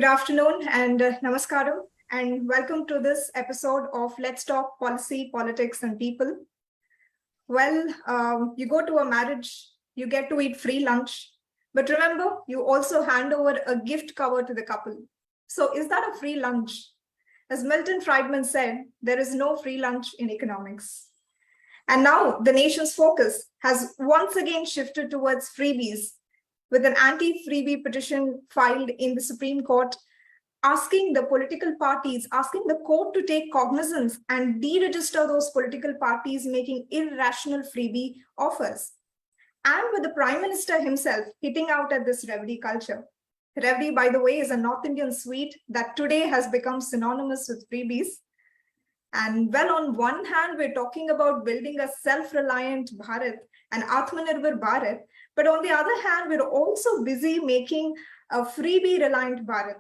Good afternoon and namaskaram, and welcome to this episode of Let's Talk Policy, Politics and People. Well, you go to a marriage, you get to eat free lunch, but remember, you also hand over a gift cover to the couple. So is that a free lunch? As Milton Friedman said, there is no free lunch in economics. And now the nation's focus has once again shifted towards freebies, with an anti-freebie petition filed in the Supreme Court, asking the political parties, asking the court to take cognizance and deregister those political parties making irrational freebie offers. And with the Prime Minister himself hitting out at this Revdi culture. Revdi, by the way, is a North Indian sweet that today has become synonymous with freebies. And well, on one hand, we're talking about building a self-reliant Bharat, an Atmanirbhar Bharat, but on the other hand, we're also busy making a freebie-reliant Bharat,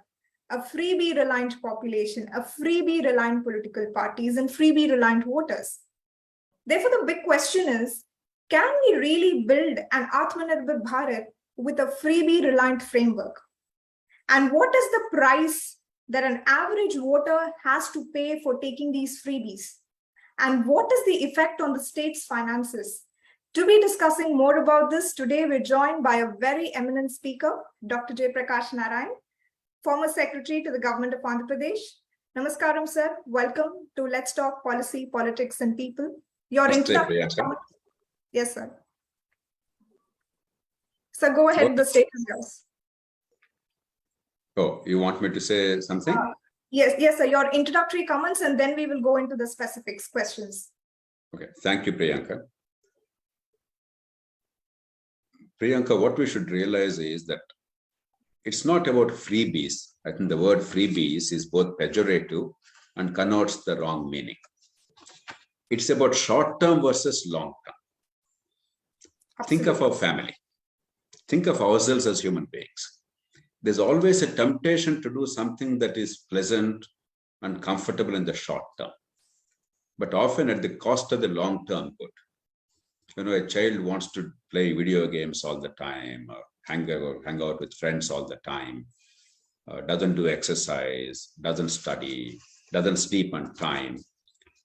a freebie-reliant population, a freebie-reliant political parties, and freebie-reliant voters. Therefore, the big question is, can we really build an Atmanirbhar Bharat with a freebie-reliant framework? And what is the price that an average voter has to pay for taking these freebies? And what is the effect on the state's finances? To be discussing more about this, today we're joined by a very eminent speaker, Dr. Jayaprakash Narayan, former secretary to the government of Andhra Pradesh. Namaskaram, sir. Welcome to Let's Talk Policy, Politics and People. Your introduction. Yes, sir. So go ahead, the stage is yours. Oh, you want me to say something? Yes, sir. Your introductory comments, and then we will go into the specifics, questions. Okay, thank you, Priyanka. Priyanka, what we should realize is that it's not about freebies. I think the word freebies is both pejorative and connotes the wrong meaning. It's about short-term versus long-term. Think of our family. Think of ourselves as human beings. There's always a temptation to do something that is pleasant and comfortable in the short term, but often at the cost of the long-term good. You know, a child wants to play video games all the time, or hang out with friends all the time, doesn't do exercise, doesn't study, doesn't sleep on time.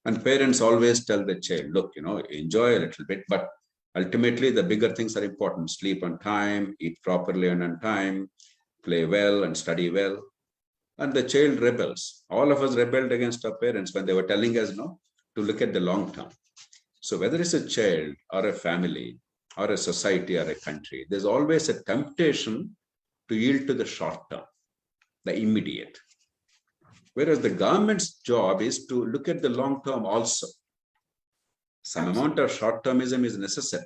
And parents always tell the child, look, you know, enjoy a little bit, but ultimately the bigger things are important. Sleep on time, eat properly and on time, play well and study well. And the child rebels. All of us rebelled against our parents when they were telling us, no, to look at the long term. So whether it's a child or a family or a society or a country, there's always a temptation to yield to the short term, the immediate. Whereas the government's job is to look at the long term also. Some amount of short-termism is necessary.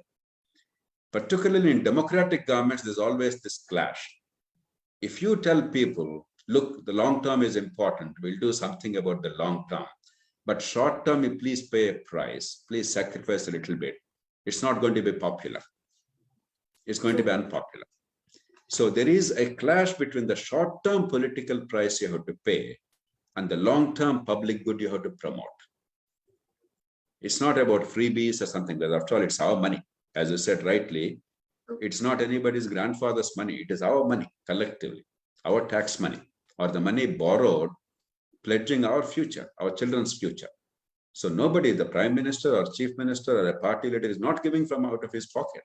Particularly in democratic governments, there's always this clash. If you tell people, look, the long term is important, we'll do something about the long term, but short term, you please pay a price, please sacrifice a little bit. It's not going to be popular. It's going to be unpopular. So there is a clash between the short-term political price you have to pay and the long-term public good you have to promote. It's not about freebies or something, but after all, it's our money. As you said rightly, it's not anybody's grandfather's money. It is our money collectively, our tax money, or the money borrowed, pledging our future, our children's future. So nobody, the prime minister or chief minister or a party leader, is not giving from out of his pocket.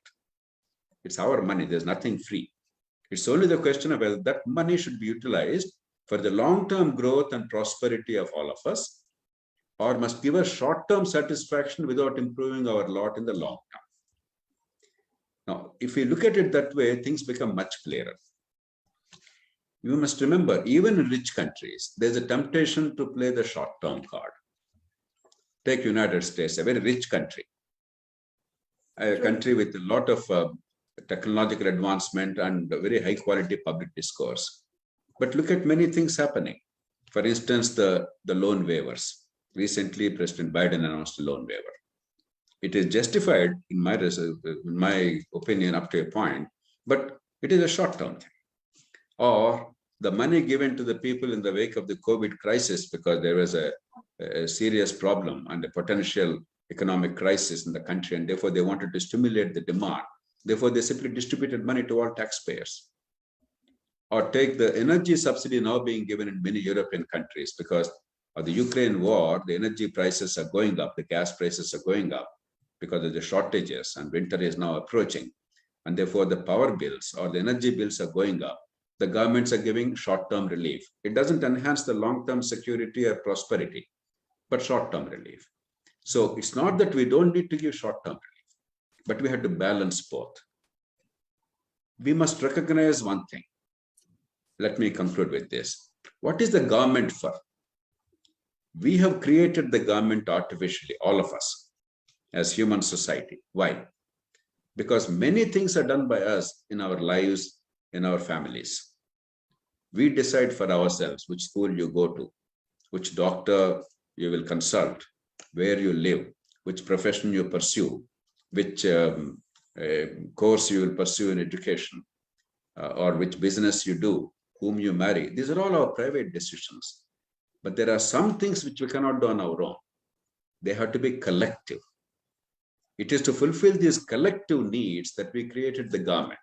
It's our money. There's nothing free. It's only the question of whether that money should be utilized for the long-term growth and prosperity of all of us, or must give us short-term satisfaction without improving our lot in the long term. Now, if we look at it that way, things become much clearer. You must remember, even in rich countries, there's a temptation to play the short-term card. Take United States, a very rich country, a country with a lot of technological advancement and very high-quality public discourse. But look at many things happening. For instance, the loan waivers. Recently, President Biden announced a loan waiver. It is justified, in my opinion, up to a point, but it is a short-term thing. Or the money given to the people in the wake of the COVID crisis, because there was a serious problem and a potential economic crisis in the country, and therefore they wanted to stimulate the demand. Therefore, they simply distributed money to all taxpayers. Or take the energy subsidy now being given in many European countries because of the Ukraine war, the energy prices are going up, the gas prices are going up because of the shortages, and winter is now approaching. And therefore, the power bills or the energy bills are going up. The governments are giving short-term relief. It doesn't enhance the long-term security or prosperity, but short-term relief. So it's not that we don't need to give short-term relief, but we have to balance both. We must recognize one thing. Let me conclude with this. What is the government for? We have created the government artificially, all of us, as human society. Why? Because many things are done by us in our lives, in our families. We decide for ourselves which school you go to, which doctor you will consult, where you live, which profession you pursue, which course you will pursue in education, or which business you do, whom you marry. These are all our private decisions. But there are some things which we cannot do on our own. They have to be collective. It is to fulfill these collective needs that we created the government.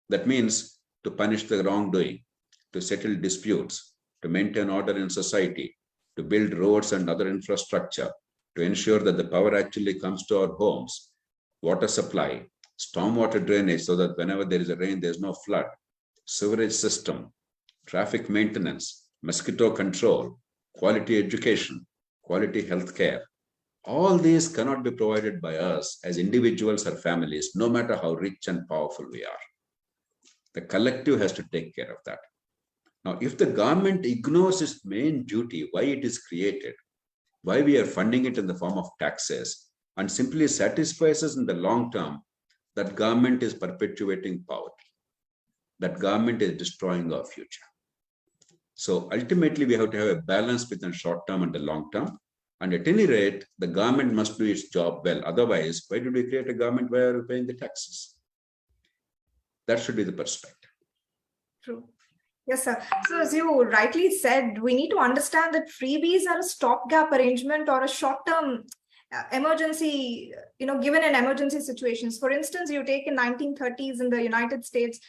That means to punish the wrongdoing, to settle disputes, to maintain order in society, to build roads and other infrastructure, to ensure that the power actually comes to our homes, water supply, stormwater drainage so that whenever there is a rain, there's no flood, sewerage system, traffic maintenance, mosquito control, quality education, quality healthcare. All these cannot be provided by us as individuals or families, no matter how rich and powerful we are. The collective has to take care of that. Now, if the government ignores its main duty, why it is created, why we are funding it in the form of taxes, and simply satisfies us in the long term, that government is perpetuating poverty. That government is destroying our future. So ultimately, we have to have a balance between short term and the long term. And at any rate, the government must do its job well. Otherwise, why did we create a government where we're paying the taxes? That should be the perspective. True. Yes, sir. So as you rightly said, we need to understand that freebies are a stopgap arrangement or a short-term emergency, given in emergency situations. For instance, you take in 1930s in the United States,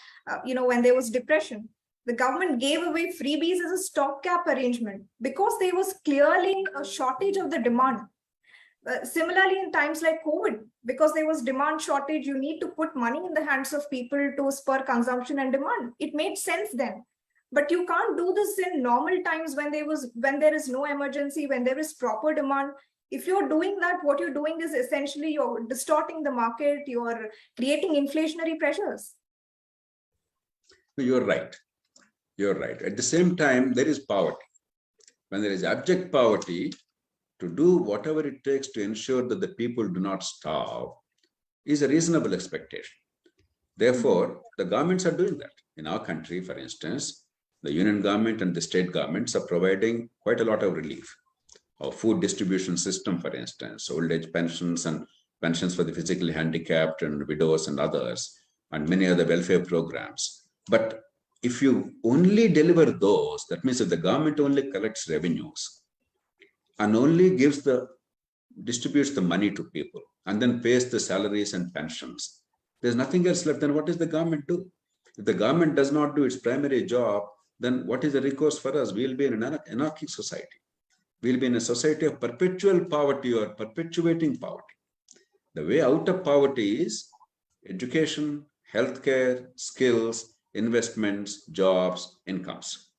when there was depression, the government gave away freebies as a stopgap arrangement because there was clearly a shortage of the demand. Similarly, in times like COVID, because there was demand shortage, you need to put money in the hands of people to spur consumption and demand. It made sense then. But you can't do this in normal times when there is no emergency, when there is proper demand. If you're doing that, what you're doing is essentially you're distorting the market, you're creating inflationary pressures. You're right. You're right. At the same time, there is poverty. When there is abject poverty, to do whatever it takes to ensure that the people do not starve is a reasonable expectation. Therefore, the governments are doing that. In our country, for instance, the union government and the state governments are providing quite a lot of relief. Our food distribution system, for instance, old age pensions and pensions for the physically handicapped and widows and others, and many other welfare programs. But if you only deliver those, that means if the government only collects revenues and only distributes the money to people and then pays the salaries and pensions, there's nothing else left. Then what does the government do? If the government does not do its primary job, then what is the recourse for us? We'll be in an anarchic society. We'll be in a society of perpetual poverty or perpetuating poverty. The way out of poverty is education, healthcare, skills, investments, jobs, incomes.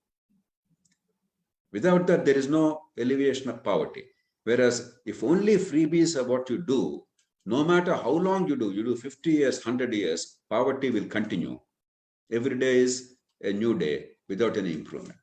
Without that, there is no alleviation of poverty. Whereas if only freebies are what you do, no matter how long you do 50 years, 100 years, poverty will continue. Every day is a new day without any improvement.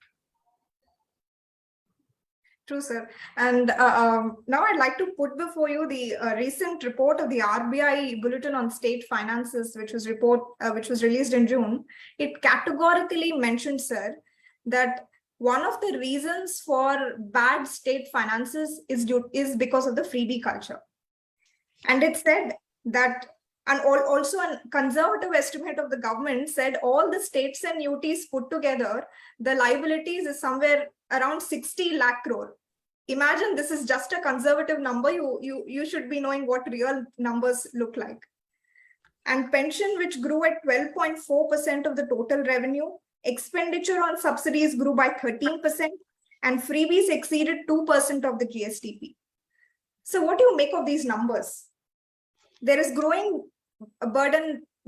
True, sir. And now I'd like to put before you the recent report of the RBI Bulletin on State Finances, which was released in June. It categorically mentioned, sir, that one of the reasons for bad state finances is because of the freebie culture. And it said that, and also a conservative estimate of the government said all the states and UTs put together, the liabilities is somewhere around 60 lakh crore. Imagine this is just a conservative number. You should be knowing what real numbers look like. And pension, which grew at 12.4% of the total revenue, expenditure on subsidies grew by 13%, and freebies exceeded 2% of the GSTP. So what do you make of these numbers? There is growing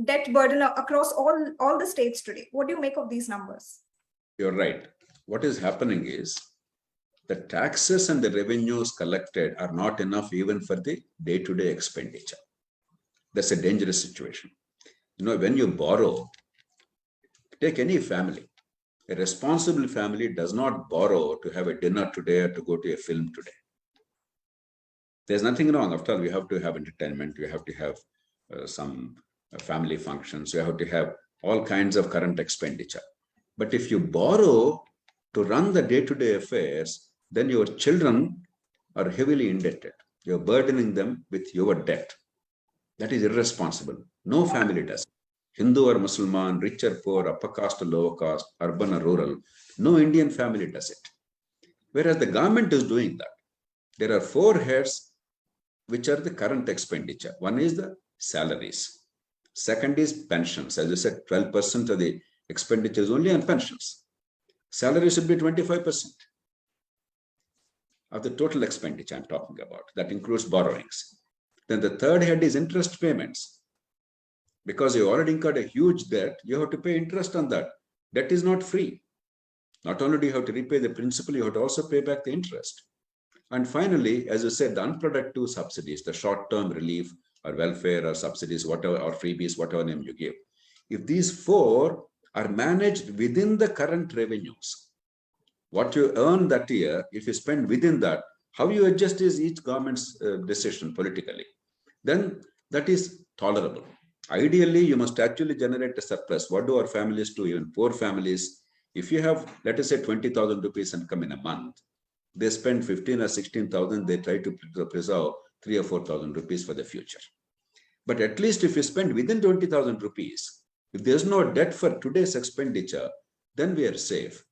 debt burden across all the states today. What do you make of these numbers? You're right. What is happening is the taxes and the revenues collected are not enough even for the day-to-day expenditure. That's a dangerous situation. When you borrow, take any family. A responsible family does not borrow to have a dinner today or to go to a film today. There's nothing wrong. After all, we have to have entertainment. We have to have some family functions. We have to have all kinds of current expenditure. But if you borrow to run the day-to-day affairs, then your children are heavily indebted. You're burdening them with your debt. That is irresponsible. No family does it. Hindu or Muslim, rich or poor, upper caste or lower caste, urban or rural, no Indian family does it. Whereas the government is doing that. There are four heads which are the current expenditure. One is the salaries. Second is pensions. As I said, 12% of the expenditure is only on pensions. Salaries should be 25% of the total expenditure I'm talking about. That includes borrowings. Then the third head is interest payments. Because you already incurred a huge debt, you have to pay interest on that. Debt is not free. Not only do you have to repay the principal, you have to also pay back the interest. And finally, as I said, the unproductive subsidies, the short-term relief or welfare or subsidies, whatever, or freebies, whatever name you give. If these four are managed within the current revenues, what you earn that year, if you spend within that, how you adjust is each government's decision politically. Then that is tolerable. Ideally, you must actually generate a surplus. What do our families do? Even poor families, if you have, let us say, 20,000 rupees income in a month, they spend 15 or 16,000, they try to preserve 3 or 4,000 rupees for the future. But at least if you spend within 20,000 rupees, if there's no debt for today's expenditure, then we are safe.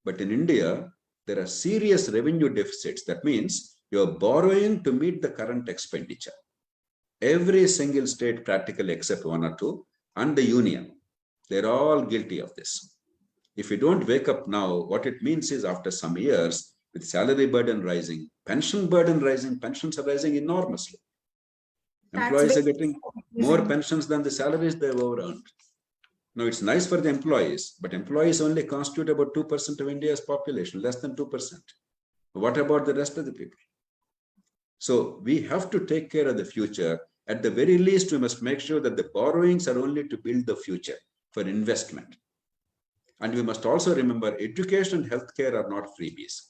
But in India, there are serious revenue deficits. That means you're borrowing to meet the current expenditure. Every single state practically except one or two, and the union, they're all guilty of this. If you don't wake up now, what it means is after some years, with salary burden rising, pension burden rising, pensions are rising enormously. Employees are getting more pensions than the salaries they've earned. Now, it's nice for the employees, but employees only constitute about 2% of India's population, less than 2%. What about the rest of the people? So we have to take care of the future. At the very least, we must make sure that the borrowings are only to build the future for investment. And we must also remember education and healthcare are not freebies.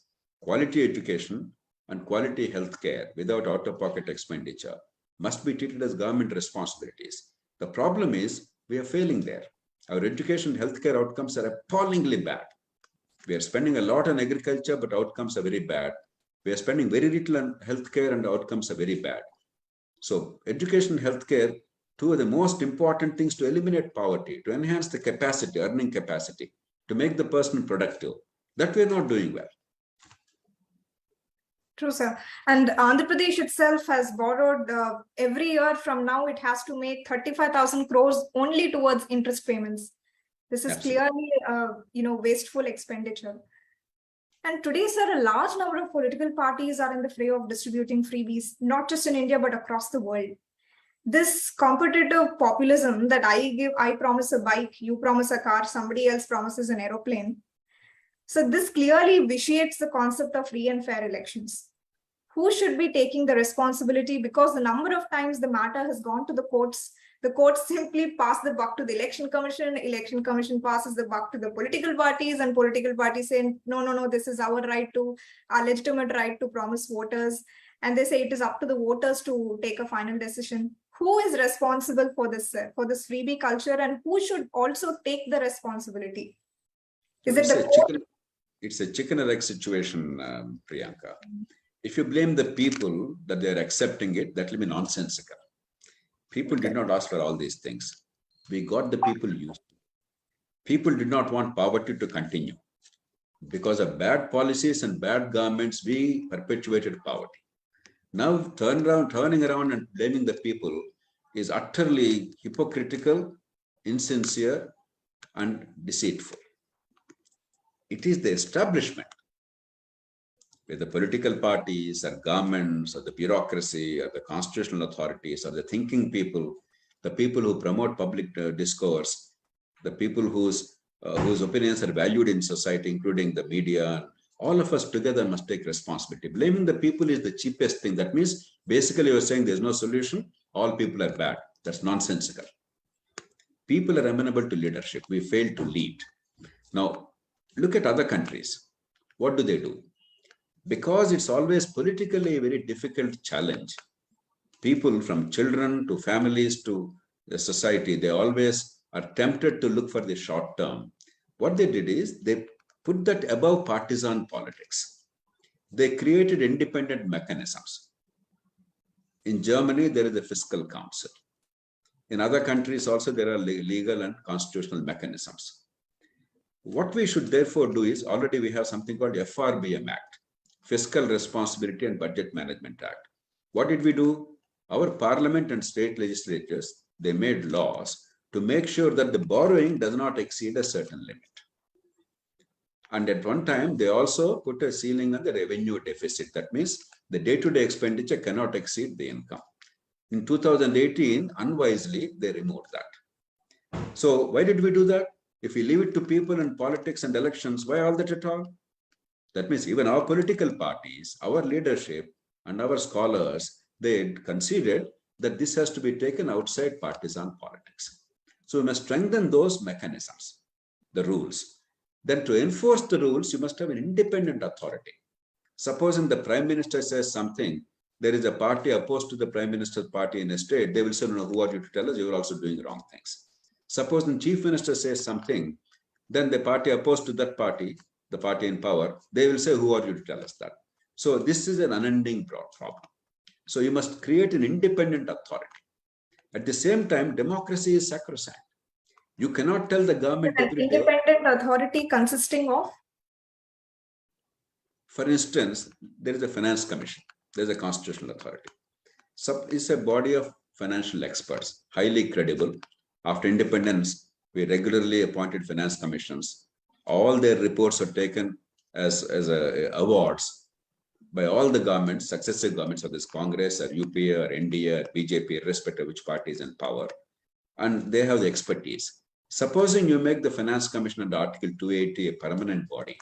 Quality education and quality healthcare without out-of-pocket expenditure must be treated as government responsibilities. The problem is we are failing there. Our education and healthcare outcomes are appallingly bad. We are spending a lot on agriculture, but outcomes are very bad. We are spending very little on healthcare and outcomes are very bad. So education and healthcare, two of the most important things to eliminate poverty, to enhance the capacity, earning capacity, to make the person productive. That we are not doing well. True, sir. And Andhra Pradesh itself has borrowed every year from now, it has to make 35,000 crores only towards interest payments. This is Absolutely. clearly, wasteful expenditure. And today, sir, a large number of political parties are in the fray of distributing freebies, not just in India, but across the world. This competitive populism that I promise a bike, you promise a car, somebody else promises an aeroplane. So this clearly vitiates the concept of free and fair elections. Who should be taking the responsibility? Because the number of times the matter has gone to the courts simply pass the buck to the election commission passes the buck to the political parties, and political parties say, no, this is our legitimate right to promise voters. And they say it is up to the voters to take a final decision. Who is responsible for this freebie culture, and who should also take the responsibility? Is it It's a chicken and egg situation, Priyanka. If you blame the people that they're accepting it, that will be nonsensical. People did not ask for all these things. We got the people used to. People did not want poverty to continue. Because of bad policies and bad governments, we perpetuated poverty. Now turning around and blaming the people is utterly hypocritical, insincere, and deceitful. It is the establishment, whether political parties or governments or the bureaucracy or the constitutional authorities or the thinking people, the people who promote public discourse, the people whose opinions are valued in society, including the media. All of us together must take responsibility. Blaming the people is the cheapest thing. That means basically you're saying there's no solution, all people are bad. That's nonsensical. People are amenable to leadership. We fail to lead. Now, look at other countries. What do? Because it's always politically a very difficult challenge. People from children to families to the society, they always are tempted to look for the short term. What they did is they put that above partisan politics. They created independent mechanisms. In Germany, there is a fiscal council. In other countries also, there are legal and constitutional mechanisms. What we should therefore do is, already we have something called FRBM Act, Fiscal Responsibility and Budget Management Act. What did we do? Our parliament and state legislatures, they made laws to make sure that the borrowing does not exceed a certain limit. And at one time, they also put a ceiling on the revenue deficit. That means the day-to-day expenditure cannot exceed the income. In 2018, unwisely, they removed that. So why did we do that? If we leave it to people in politics and elections, why all that at all? That means even our political parties, our leadership, and our scholars, they considered that this has to be taken outside partisan politics. So we must strengthen those mechanisms, the rules. Then to enforce the rules, you must have an independent authority. Supposing the Prime Minister says something, there is a party opposed to the Prime Minister's party in a state, they will say, no, who are you to tell us? You are also doing wrong things. Suppose the Chief Minister says something, then the party opposed to that party, the party in power, they will say, who are you to tell us that? So this is an unending problem. So you must create an independent authority. At the same time, democracy is sacrosanct. You cannot tell the government every day. Independent authority consisting of? For instance, there is a finance commission. There is a constitutional authority. So it's a body of financial experts, highly credible. After independence, we regularly appointed finance commissions. All their reports are taken as awards by all the governments, successive governments of this Congress or UPA or NDA or BJP, irrespective of which party is in power. And they have the expertise. Supposing you make the Finance Commission under Article 280 a permanent body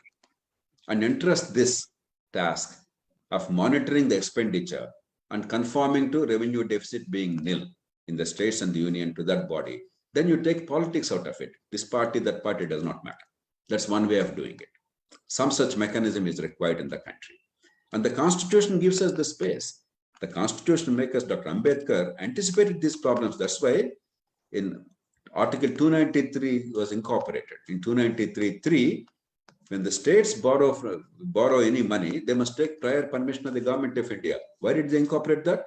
and entrust this task of monitoring the expenditure and conforming to revenue deficit being nil in the states and the union to that body, then you take politics out of it. This party, that party does not matter. That's one way of doing it. Some such mechanism is required in the country. And the Constitution gives us the space. The Constitution makers, Dr. Ambedkar, anticipated these problems. That's why in Article 293 was incorporated. In 293.3, when the states borrow any money, they must take prior permission of the government of India. Why did they incorporate that?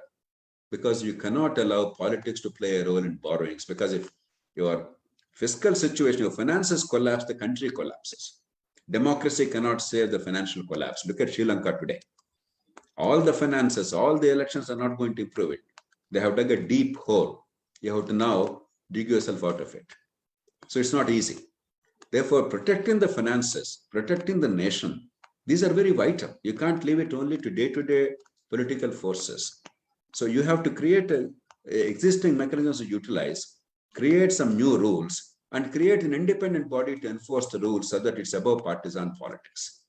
Because you cannot allow politics to play a role in borrowings. Because if your fiscal situation, your finances collapse, the country collapses. Democracy cannot save the financial collapse. Look at Sri Lanka today. All the finances, all the elections are not going to improve it. They have dug a deep hole. You have to now dig yourself out of it. So it's not easy. Therefore, protecting the finances, protecting the nation, these are very vital. You can't leave it only to day-to-day political forces. So you have to create existing mechanisms to utilize, create some new rules, and create an independent body to enforce the rules so that it's above partisan politics.